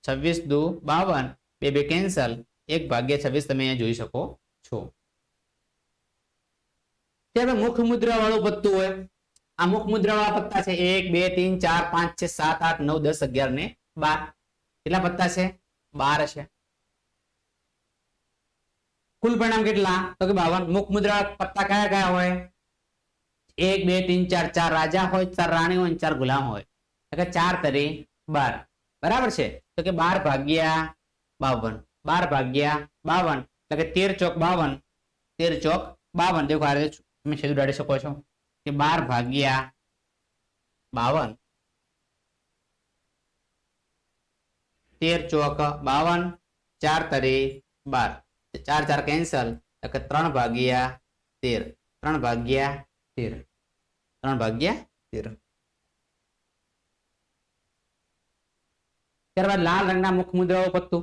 26 દુ 52, 2 કેન્સલ, 1 ભાગ્યા 26 તમે અહીંયા જોઈ શકો છો. ત્યારે મુખ મુદ્રા વાળું પત્તું હોય. આ મુખ મુદ્રા વાળા પત્તા છે 1, 2, 3, 4, 5, 6, 7, 8, 9, 10, 11 ને 12. કેટલા પત્તા છે? 12 છે. કુલ પરિણામ કેટલા? તો કે 52. મુખ મુદ્રા પત્તા કયા કયા હોય? 1, 2, 3, 4, 4 રાજા હોય, 4 રાણી હોય, 4 ગુલામ હોય. એટલે 4 તરી 12. બરાબર છે. તો કે 12 ભાગ્યા 52, 12 ભાગ્યા 52 એટલે કે 13 ચોક 52, 13 ચોક 52. દેખો આ રીતે તમે સીધું દાડી શકો છો કે 12 ભાગ્યા 52, 13 ચોક 52, 4 તરી 12, 4 4 કેન્સલ એટલે 3 ભાગ્યા 13, 3 ભાગ્યા 13, 3 ભાગ્યા 13. ત્યારબાદ લાલ રંગના મુખ મુદ્રાઓ પત્તું.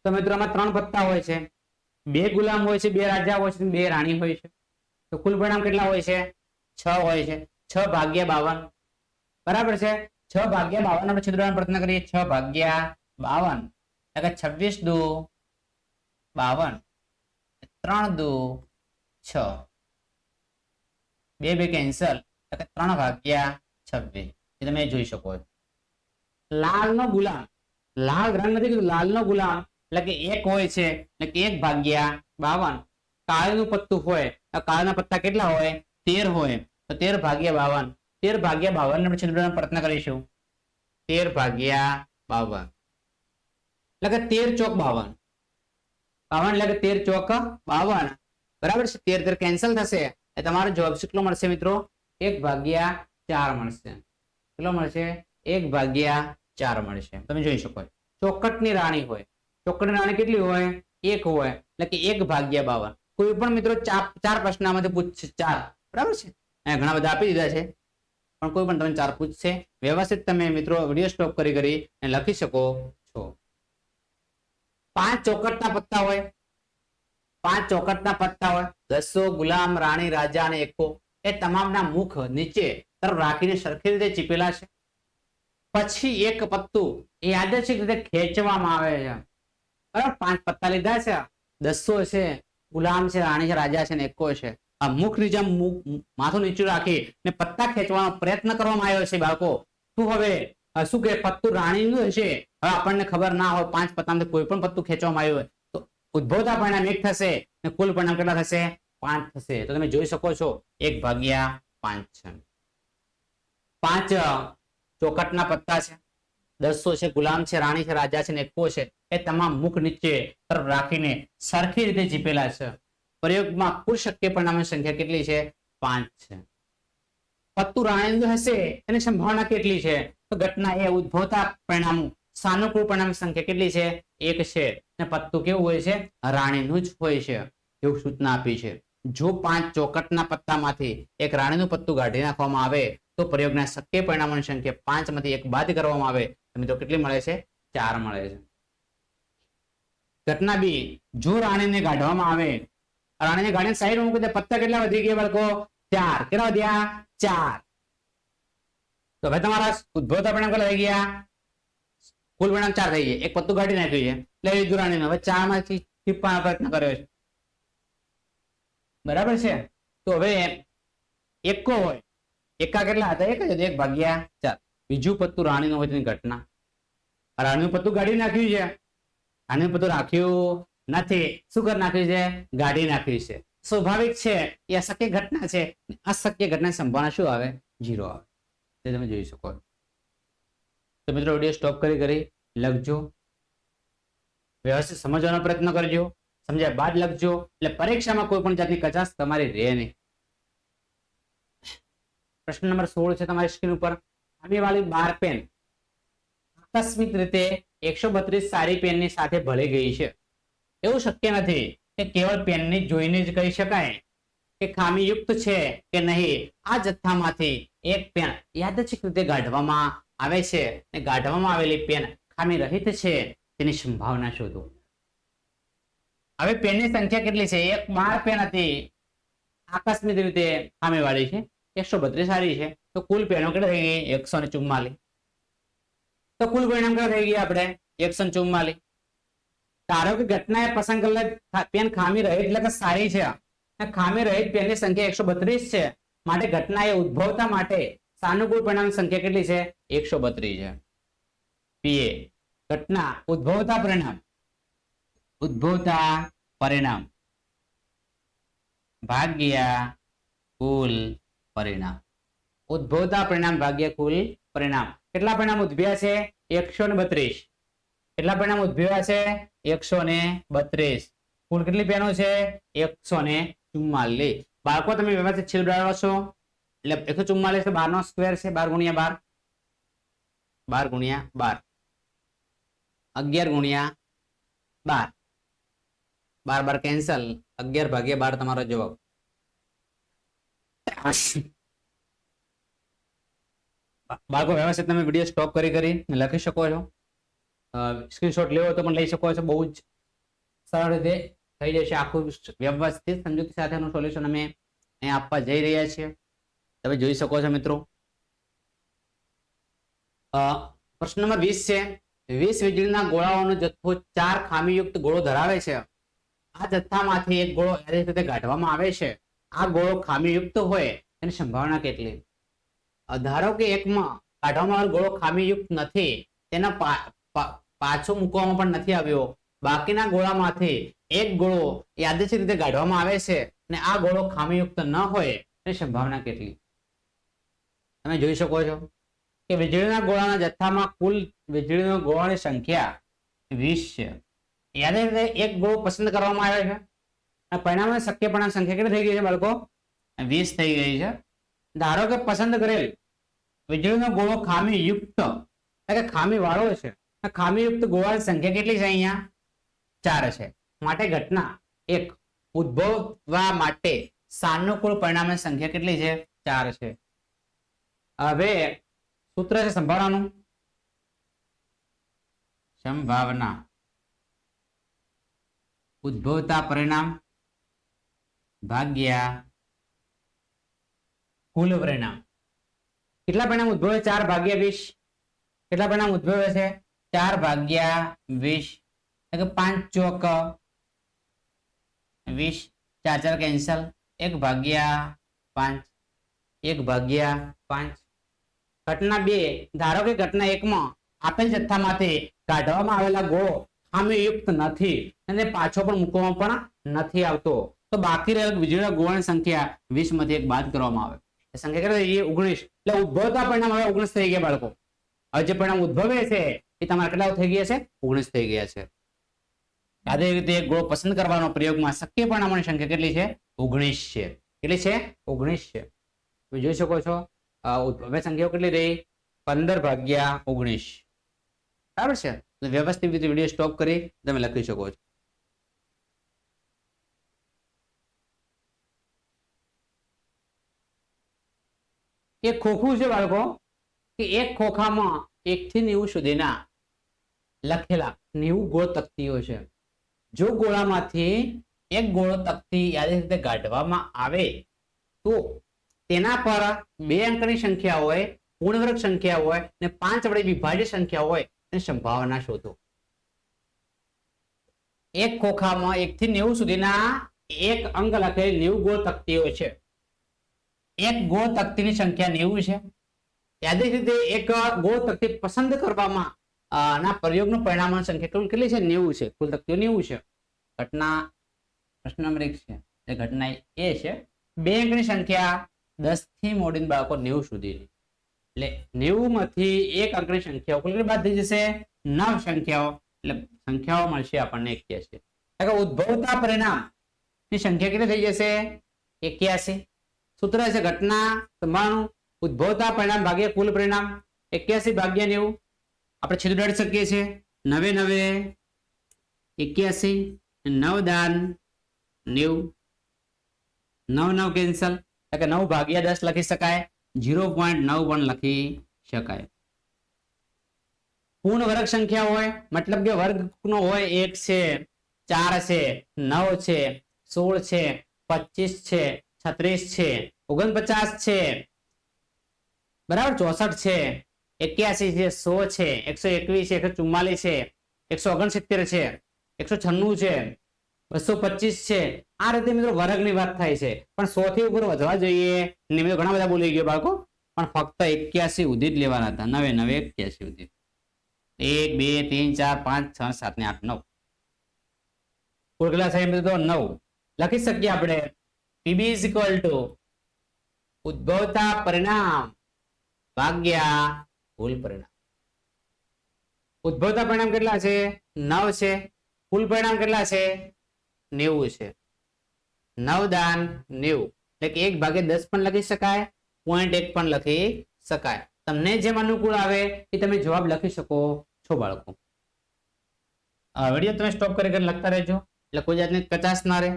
તો મિત્રો આમાં 3 પત્તા હોય છે, 2 ગુલામ હોય છે, 2 રાજા હોય છે, 2 રાણી હોય છે. તો કુલ પરિણામ કેટલા હોય છે? 6 હોય છે. 6 ભાગ્યા 52 બરાબર છે. 6 ભાગ્યા 52 આપણે છેદવાનો પ્રયત્ન કરીએ. 6 ભાગ્યા 52 એટલે 26 દુ 52, 3 દુ 6, 2 કેન્સલ એટલે 3 ભાગ્યા 26. એ તમે જોઈ શકો છો. લાલનો ગુલામ, લાલ રંગ નથી કીધું, લાલનો ગુલામ એટલે કે 1 હોય છે એટલે કે 1 ભાગ્યા 52. કાળનું પત્તું હોય, કાળના પત્તા કેટલા હોય? 13 હોય. તો 13 ભાગ્યા 52, 13 ભાગ્યા 52 આપણે છેદવાનો પ્રયત્ન કરીશું. 13 ભાગ્યા 52 એટલે કે 13 ચોક 52, 52 એટલે કે 13 ચોક 52 બરાબર છે. 13 13 કેન્સલ થશે એ તમારો જવાબ કેટલો મળશે મિત્રો? 1 ભાગ્યા 4 મળશે. કેટલો મળશે? 1 ભાગ્યા 4 મળશે. તમે જોઈ શકો છો. ચોકટની રાણી હોય, ચોકટની રાણી કેટલી હોય? 1 હોય એટલે કે 1 ભાગ્યા 52. કોઈ પણ મિત્રો 4 પ્રશ્નમાંથી પૂછશે 4 બરાબર છે. અહીંયા ઘણા બધા આપી દીધા છે પણ કોઈ પણ તમે 4 પૂછશે. વ્યવસ્થિત તમે મિત્રો વિડીયો સ્ટોપ કરી લખી શકો છો. 5 ચોકટના પત્તા હોય, 5 ચોકટના પત્તા હોય, 10 ગુલામ, રાણી, રાજા અને એકો એ તમામના મુખ નીચે તરફ રાખીને સરખી રીતે ચીપેલા છે. પછી એક પત્તું એ યાદચ્છિક રીતે ખેંચવામાં આવે છે. બરાબર, 5 પત્તા લીધા છે, 10 છે, ગુલામ છે, રાણી છે, રાજા છે ને એકો છે. આ મુખ નીચે માથું નીચું રાખી ને પત્તા ખેંચવાનો પ્રયત્ન કરવામાં આવ્યો છે બાળકો. શું હવે શું કે પત્તું રાણીનું હશે? હવે આપણને ખબર ના હોય 5 પત્તામાંથી કોઈ પણ પત્તું ખેંચવામાં આવ્યું હોય તો ઉદ્ભવતા પરિણામ 1 થશે ને કુલ પરિણામ કેટલા થશે? 5 થશે. તો તમે જોઈ શકો છો 1 ભાગ્યા 5 છે. 5 ચોકટના પત્તા છે, 10 છે, ગુલામ છે, રાણી છે, રાજા છે ને એકો છે. એ તમામ મુખ નીચે તરફ રાખીને સરખી રીતે ચીપેલા છે. પ્રયોગમાં કુલ શક્ય પરિણામોની સંખ્યા કેટલી છે? 5 છે. પત્તું રાણીનું હશે એની સંભાવના કેટલી છે? તો ઘટના એ ઉદ્ભવતા પરિણામો સાનુકૂળ પરિણામની સંખ્યા કેટલી છે? 1 છે. અને પત્તું કેવું હોય છે? રાણીનું જ હોય છે એવું સૂચના આપી છે. જો 5 ચોકટના પત્તામાંથી એક રાણીનું પત્તું કાઢી નાખવામાં આવે તો પ્રયોગના શક્ય પરિણામોની સંખ્યા 5 માંથી 1 બાદ કરવામાં આવે તો મિત્રો કેટલી મળે છે? 4 મળે છે. ઘટના બી, જો રાણીને ગાઢવામાં આવે, રાણીને ગાડીને સાઈડ મૂકી દે, પત્તા કેટલા વધી ગયા બાળકો? 4. કેટલા વધ્યા? 4. તો હવે તમારા ઉદ્ભવતા પરિણામ કેટલા થઈ ગયા? કુલ પરિણામ 4 થઈ ગયા. એક પત્તું કાઢી નાખ્યું છે, લઈ લીધું રાણીને. હવે 4 માંથી ટીપવાનો પ્રયત્ન કર્યો છે, બરાબર છે. તો હવે એકો હોય, એકા કેટલા હતા? 1 જ, 1/4. બીજું પત્તું રાણીનું હોય તેની ઘટના. રાણીનું પત્તું કાઢી નાખ્યું છે, રાણીનું પત્તું રાખ્યું નથી. શું કરી નાખ્યું છે? ગાડી નાખ્યું છે. સ્વાભાવિક છે, એ અશક્ય ઘટના છે. અશક્ય ઘટનાની સંભાવના શું આવે? 0 આવે. તે તમે જોઈ શકો. તો મિત્રો વિડીયો સ્ટોપ કરી લખજો, વ્યવસ્થિત સમજવાનો પ્રયત્ન કરજો, સમજ્યા બાદ લખજો, એટલે પરીક્ષામાં કોઈ પણ જાતની કચાશ તમારી રહે નહીં. પ્રશ્ન નંબર 16 છે તમારી સ્ક્રીન ઉપર. ખામીવાળી 12 પેન આકસ્મિક રીતે 132 સારી પેનની સાથે ભળી ગઈ છે. એવું શક્ય નથી કે કેવળ પેનની જોઈને જ કહી શકાય કે ખામીયુક્ત છે કે નહીં. આ જથ્થામાંથી એક પેન યાદચ્છિક રીતે કાઢવામાં આવે છે અને કાઢવામાં આવેલી પેન ખામી રહિત છે તેની સંભાવના શોધો. હવે પેનની સંખ્યા કેટલી છે? 12 પેન હતી, આકસ્મિક રીતે ખામીવાળી છે, 132 સારી છે. તો કુલ પેનો કેટલી થઈ ગઈ? 144. તો કુલ પરિણામ કેટલા થઈ ગયા આપણે? 144. ધારો કે ઘટનાએ પસંદ કરેલ પેન ખામી રહિત એટલે કે સારી છે. ખામી રહિત પેનની સંખ્યા 132 છે, માટે ઘટનાએ ઉદ્ભવતા માટે સાનુકૂળ પરિણામની સંખ્યા કેટલી છે? 132 છે. પીએ ઘટના ઉદ્ભવતા પરિણામ ભાગ્યા કુલ પરિણામ. ઉદ્ભવતા પરિણામ ભાગ્યા કુલ પરિણામ. કેટલા પરિણામ ઉદ્ભવ્યા છે? 132. કેટલા પરિણામ ઉદ્ભવ્યા છે? 132. કુલ કેટલી પેનો છે? 144. બાળકો તમે વ્યવસ્થિત છેદ ઉડાડો છો એટલે 144 તો 12 નો સ્ક્વેર છે, 12 ગુણ્યા 12, 12 ગુણ્યા 12, 11 ગુણ્યા 12, 12 કેન્સલ, 11/12 તમારો જવાબ. બાળકો વ્યવસ્થિત તમે વિડીયો સ્ટોપ કરી લખી શકો છો. સ્ક્રીનશોટ લેવો તો પણ લઈ શકો છો. બહુ જ સરળ રીતે થઈ જશે. આખું વ્યવસ્થિત સમજૂતી સાથેનું સોલ્યુશન અમે અહીં આપવા જઈ રહ્યા છીએ. તમે જોઈ શકો છો મિત્રો. પ્રશ્ન નંબર 20 છે. 20 વીજળીના ગોળાઓનો જથ્થો 4 ખામીયુક્ત ગોળો ધરાવે છે. આ જથ્થામાંથી એક ગોળો એ રીતે કાઢવામાં આવે છે. આ ગોળો ખામીયુક્ત હોય એની સંભાવના કેટલી? ધારો કે એકમાં કાઢવામાં આવેલો ગોળો ખામીયુક્ત નથી, તેના પાછો મૂકવામાં પણ નથી આવ્યો. બાકીના ગોળામાંથી એક ગોળો યાદચ્છિક રીતે કાઢવામાં આવે છે અને આ ગોળો ખામીયુક્ત ન હોય એની સંભાવના કેટલી? તમે જોઈ શકો છો કે વીજળીના ગોળાના જથ્થામાં કુલ વીજળીના ગોળાની સંખ્યા 20 છે. યાદચ્છિક રીતે એક ગોળો પસંદ કરવામાં આવ્યો છે અને પરિણામે શક્ય પરિણામ સંખ્યા કેટલી થઈ ગઈ છે બાળકો? 20 થઈ ગઈ છે. ધારો કે પસંદ કરેલ વીજળીનો ગોળો ખામીયુક્ત એટલે કે ખામી વાળો છે. ખામીયુક્ત ગોળાની સંખ્યા કેટલી છે? અહીંયા 4 છે. માટે ઘટના 1 ઉદ્ભવવા માટે સાનુકૂળ પરિણામની સંખ્યા કેટલી છે? 4 છે. હવે સૂત્ર છે સંભાવનાનું. સંભાવના ઉદ્ભવતા પરિણામ ભાગ્યા કુલ પરિણામ. કેટલા પરિણામ ઉદ્ભવે? 4/20. કેટલા પરિણામ ઉદ્ભવે છે? 4/20 એટલે 5 ચોક 20, 4 કેન્સલ, 1/5, 1/5. ઘટના 2. ધારો કે ઘટના 1 માં આપેલ જથ્થામાંથી કાઢવામાં આવેલા ગોળો ખામીયુક્ત નથી અને પાછો પણ મૂકવામાં પણ નથી આવતો, તો બાકી રહેલ વીજળીના ગોળાની સંખ્યા 20 માંથી 1 બાદ કરવામાં આવે. સંખ્યા કેટલી થઈ ગઈ? 19. એટલે ઉદ્ભવતા પરિણામ હવે 19 થઈ ગયા બાળકો. હવે જે પરિણામ ઉદ્ભવે છે એ તમારા કેટલા થઈ ગયા છે? 19 થઈ ગયા છે. આવી રીતે એક ગોળો પસંદ કરવાનો પ્રયોગમાં શક્ય પરિણામોની સંખ્યા કેટલી છે? 19 છે. કેટલી છે? 19 છે. તમે જોઈ શકો છો હવે સંખ્યાઓ કેટલી રહી? 15/19. બરાબર છે. વ્યવસ્થિત રીતે વિડીયો સ્ટોપ કરી તમે લખી શકો છો. એક ખોખું છે બાળકો કે એક ખોખામાં 1 થી 90 સુધીના લખેલા 90 ગોળ તકતીઓ છે. જો ગોળામાંથી એક ગોળો તકતી યાદચ્છિક રીતે કાઢવામાં આવે તો તેના પર 2 અંકની સંખ્યા હોય, પૂર્ણવર્ગ સંખ્યા હોય અને 5 વડે વિભાજ્ય સંખ્યા હોય તેની સંભાવના શોધો. એક ખોખામાં 1 થી 90 સુધીના એક અંક લખેલી 90 ગોળ તકતીઓ છે. એક ગોળ તકતીની સંખ્યા 90 છે. યાદચ્છિક રીતે એક ગોળ તકતી પસંદ કરવામાં ના પ્રયોગનું પરિણામની સંખ્યા કુલ કેટલી છે? 90 છે. કુલ તકતીઓ 90 છે. ઘટના પ્રશ્ન નંબર 1 છે. એ ઘટના એ છે 2 અંકની સંખ્યા 10 થી મોડીને બાળકો 90 સુધીની. એટલે 90 માંથી એક અંકની સંખ્યાઓ કુલ કેટલી બાદ થઈ જશે? 9 સંખ્યાઓ. એટલે સંખ્યાઓ મળશે આપણને 81. ઉદ્ભવતા પરિણામ ની સંખ્યા કેટલી થઈ જશે? 81. સૂત્ર છે ઘટના સંભાવનાનું ઉદ્ભવતા પરિણામ ભાગ્યા કુલ પરિણામ. 81 ભાગ્યા 90 આપણે છેદ ઉડાડી શકીએ છીએ. 9 9 81 9 દાન 90 9 9 કેન્સલ. એટલે 9 ભાગ્યા 10 લખી શકાય. 0.9 પણ લખી શકાય. પૂર્ણ વર્ગ સંખ્યા હોય મતલબ કે વર્ગનો હોય 1 છે, 4 છે, 9 છે, 16 છે, 25 છે, 36 છે, 49 છે, બરાબર 64 છે, 81 છે, 100 છે, 121 છે, 144 છે, 169 છે, 196 છે, 225 છે. આ રીતે મિત્રો વર્ગની વાત થાય છે. પણ 100 થી ઉપર વધવા જોઈએ ને. મિત્રો ઘણા બધા બોલી ગયો બાળકો, પણ ફક્ત 81 સુધી જ લેવાના હતા. 9 9 81 સુધી. 1 2 3 4 5 6 7 ને 8 9 કુલ કેટલા થાય મિત્રો? 9 લખી શકીએ આપણે. PB ઇઝ ઇક્વલ ટુ ઉદ્ભવતા પરિણામ ભાગ્યા કુલ પરિણામ. ઉદ્ભવતા પરિણામ કેટલા છે? 9 છે. કુલ પરિણામ કેટલા છે? 90 છે. 9 દાન 90 એટલે કે 1 ભાગ્યા 10 પણ લખી શકાય, 0.1 પણ લખી શકાય. તમને જેમ અનુકૂળ આવે એ તમે જવાબ લખી શકો છો બાળકો. વિડીયો તમે સ્ટોપ કરી લખતા રહેજો એટલે કોઈ જાતની કચાશ ના રહે.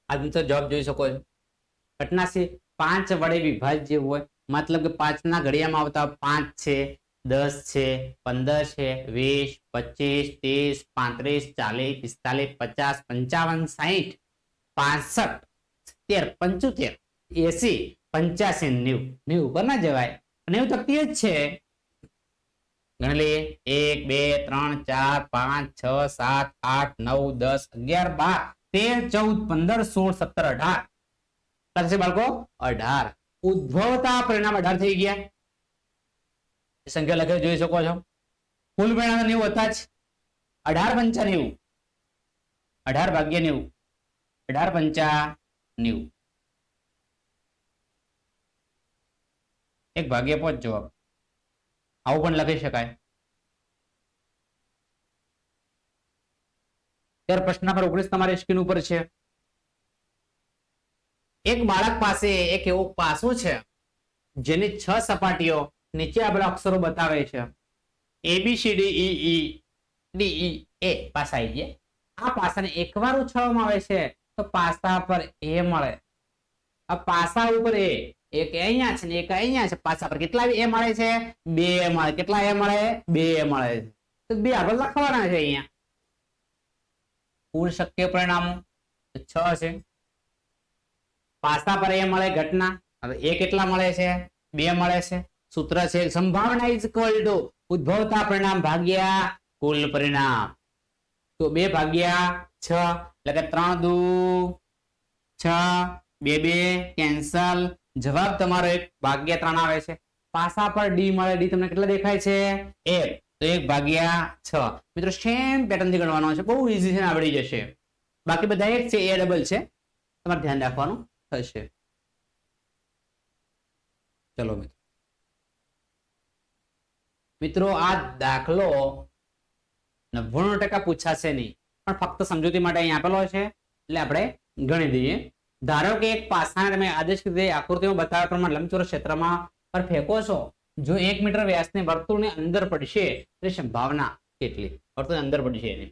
આજનો તો જવાબ જોઈ શકો છો. ઘટના છે 5 વડે વિભાજ્ય હોય મતલબ કે 5 ના ઘડિયામાં આવતા 5 છે, 10 છે, 15 છે, 20, 25, 30, 35, 40, 45, 50, 55, 60, 65, 70, 80, 85, 90 90 પર ના જવાય. 90 તકતી જ છે. ગણી લઈએ 1 2 3 4 5 6 7 8 9 10 11 12 13 14 15 16 17 18 બાળકો 18. ઉદ્ભવતા પરિણામ 18 થઈ ગયા. સંખ્યા લખી જોઈ શકો છો. કુલ પરિણામ 90 હતા જ. 18 પંચા 90, 18 ભાગ્યા 90, 18 પંચા 90, 1 ભાગ્યા 5 જવાબ. આવું પણ લખી શકાય. ત્યાર પ્રશ્ન નંબર 19 તમારી સ્ક્રીન ઉપર છે. એક બાળક પાસે એક એવો પાસો છે જેની 6 સપાટીઓ નીચે આપેલા અક્ષરો બતાવે છે. ABCD EE DE A પાસા આવી ગયા. આ પાસાને એકવાર ઉછાળવામાં આવે છે તો પાસા પર A મળે. આ પાસા ઉપર A એક અહીંયા છે ને એક અહીંયા છે. પાસા પર કેટલા A મળે છે? 2 મળે. કેટલા A મળે? 2 મળે છે. તો 2 આગળ લખવાના છે અહીંયા. કુલ શક્ય પરિણામો 6 છે. પાસા પર A મળે ઘટના. હવે A કેટલા મળે છે? 2 મળે છે. સૂત્ર છે સંભાવના ઇઝ ઇક્વલ ટુ ઉદ્ભવતા પરિણામ ભાગ્યા કુલ પરિણામ. તો 2 ભાગ્યા 6 એટલે કે 3 દુ 6, 2 2 કેન્સલ. જવાબ તમારો 1 ભાગ્યા 3 આવે છે. પાસા પર D મળે. D તમને કેટલા દેખાય છે? 1. તો 1 ભાગ્યા 6. મિત્રો સેમ પેટર્ન થી ગણવાનો છે. બહુ ઈઝી છે, આવડી જશે. બાકી બધા એક છે, A ડબલ છે. તમારે ધ્યાન રાખવાનું થશે. ચલો મિત્રો આ દાખલો 99% પૂછાશે નહીં, પણ ફક્ત સમજૂતી માટે અહીં આપેલો છે એટલે આપણે ગણી દઈએ. ધારો કે એક પાસાને તમે આદેશ રીતે આકૃતિમાં બતાવ્યા પ્રમાણે લંબચોરસ ક્ષેત્રમાં પર ફેંકો છો. જો 1 મીટર વ્યાસની વર્તુળની અંદર પડશે તો સંભાવના કેટલી? વર્તુળની અંદર પડશે એની.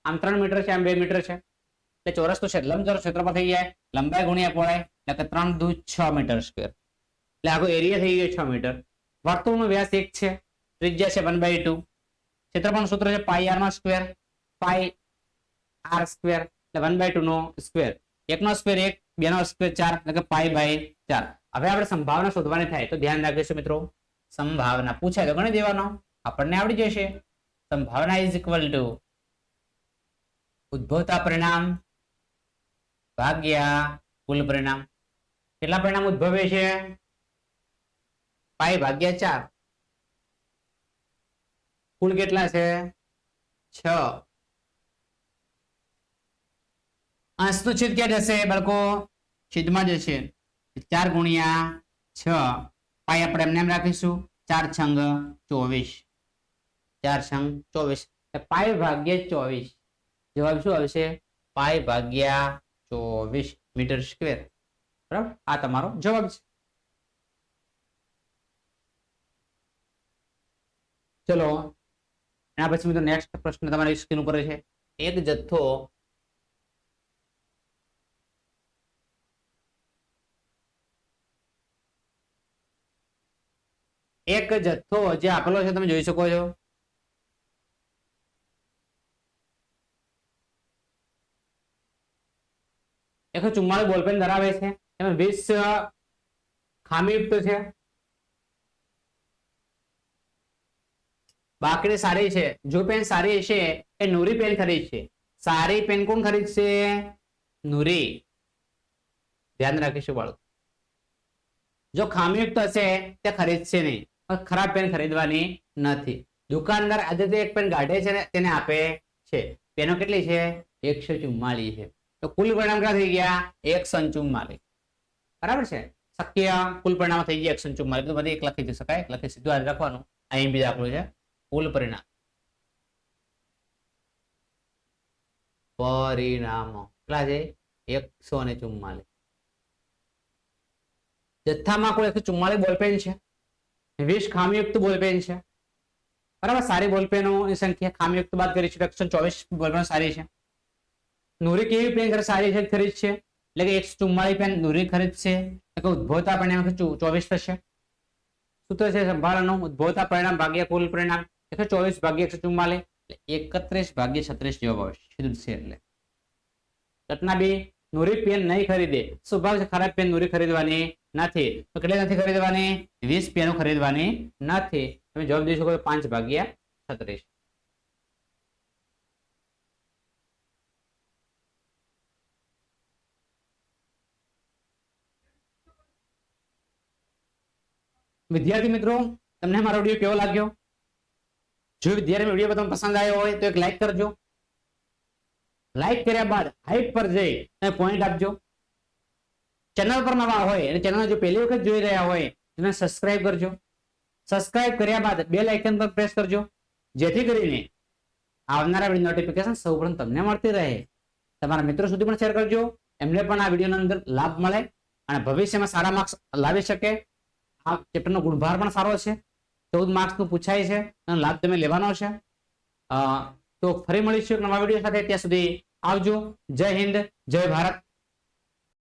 આમ 3 મીટર છે, આમ 2 મીટર છે એટલે ચોરસ તો છે. લંબચોરસ ક્ષેત્રમાં થઈ જાય લંબાઈ ગુણ્યા પહોળાઈ એટલે કે 3 દુ 6 મીટર સ્ક્વેર. એટલે આખો એરિયા થઈ ગયો 6 મીટર. વર્તુળનો વ્યાસ 1 છે, ત્રિજ્યા છે 1/2. ક્ષેત્રફળનું સૂત્ર છે પાઈ r માં સ્ક્વેર. પાઈ આર સ્ક્વેર એટલે 1/2 નો સ્ક્વેર, 1 નો સ્ક્વેર 1, 2 નો સ્ક્વેર 4 એટલે કે પાઈ/4. હવે આપણે સંભાવના શોધવાની થાય તો ધ્યાન રાખીશું મિત્રો, સંભાવના પૂછાય તો ગણી દેવાનો, આપણને આવડી જશે. સંભાવના ઇઝ ઇક્વલ ટુ ઉદ્ભવતા પરિણામ ભાગ્યા કુલ પરિણામ. કેટલા પરિણામ ઉદ્ભવે છે? પાઈ/4. કુલ કેટલા છે? 6. અંશનું છેદ ક્યાં જશે બાળકો? છેદમાં જશે. 4 ગુણ્યા 6 પાઈ આપણે એમને એમ રાખીશું, 4 છંગ 24, 4 છંગ 24 પાઈ/24. જવાબ શું આવશે? પાઈ/24 મીટર સ્ક્વેર. બરાબર, આ તમારો જવાબ છે. ચલો એના પછી મિત્રો નેક્સ્ટ પ્રશ્ન તમારી સ્ક્રીન ઉપર છે. એક જથ્થો જે આપેલો છે તમે જોઈ શકો છો. એક 44 બોલપેન ધરાવે છે, એમાં 20 ખામીયુક્ત છે, બાકી સારી છે. જો પેન સારી છે એ નૂરી પેન ખરીદશે. સારી પેન કોણ ખરીદશે? નૂરી. ધ્યાન રાખીશું બાળકો. જો ખામીયુક્ત હશે તે ખરીદશે નહીં, ખરાબ પેન ખરીદવાની નથી. દુકાનદાર આજે એક પેન કાઢે છે ને તેને આપે છે. પેનો કેટલી છે? 144 છે. તો કુલ પરિણામ કેટલા થઈ ગયા? 144. બરાબર છે. શક્ય કુલ પરિણામ થઈ ગયા 144. તો બધી એક લખી શકાય, લખી સીધું યાદ રાખવાનું. અહીં બી દાખલો છે. કુલ પરિણામ કેટલા છે? 144. જથ્થામાં કુલ 144 બોલપેન છે, 20 ખામીયુક્ત બોલપેન છે. બરાબર, સારી બોલપેનોની સંખ્યા ખામીયુક્ત બાદ કરી છે 124 બોલપેન સારી છે. નૂરી કેવી પેન સારી છે ખરીદશે, એટલે કે 144 પેન નૂરી ખરીદશે. ઉદ્ભવતા પરિણામ 24 થશે. સૂત્ર છે સંભાવનાનું ઉદ્ભવતા પરિણામ ભાગ્યા કુલ પરિણામ. 124 ભાગ્યા 144 31/36 જવાબ આવશે. સીધું છે. એટલે ઘટના બી નૂરી પેન નહીં ખરીદે. સ્વભાવ છે ખરાબ પેન નૂરી ખરીદવાની નથી. તો કેટલી નથી ખરીદવાની? 20 પેનો ખરીદવાની નથી. તમે જવાબ દઈ શકો 5/36. વિદ્યાર્થી મિત્રો, તમને મારો વિડીયો કેવો લાગ્યો? જો વિદ્યાર્થી વિડીયો તમને પસંદ આવ્યો હોય તો એક લાઈક કરજો. લાઈક કર્યા બાદ હાઈપ પર જઈ અને પોઈન્ટ આપજો. ચેનલ પર નવા હોય અને ચેનલ જો પહેલી વખત જોઈ રહ્યા હોય તેને સબસ્ક્રાઇબ કરજો. સબસ્ક્રાઇબ કર્યા બાદ બેલ આઇકન પર પ્રેસ કરજો, જેથી કરીને આવનારા વિડીયો નોટિફિકેશન સૌપ્રથમ તમને મળતી રહે. તમારા મિત્રો સુધી પણ શેર કરજો, એમને પણ આ વિડીયોની અંદર લાભ મળે અને ભવિષ્યમાં સારા માર્ક્સ લાવી શકે. આ ચેપ્ટરનો ગુણભાર પણ સારો છે, 14 માર્ક્સનું પૂછાય છે અને લાભ તમે લેવાનો છે. તો ફરી મળીશું એક નવા વિડીયો સાથે. ત્યાં સુધી આવજો. જય હિન્દ, જય ભારત.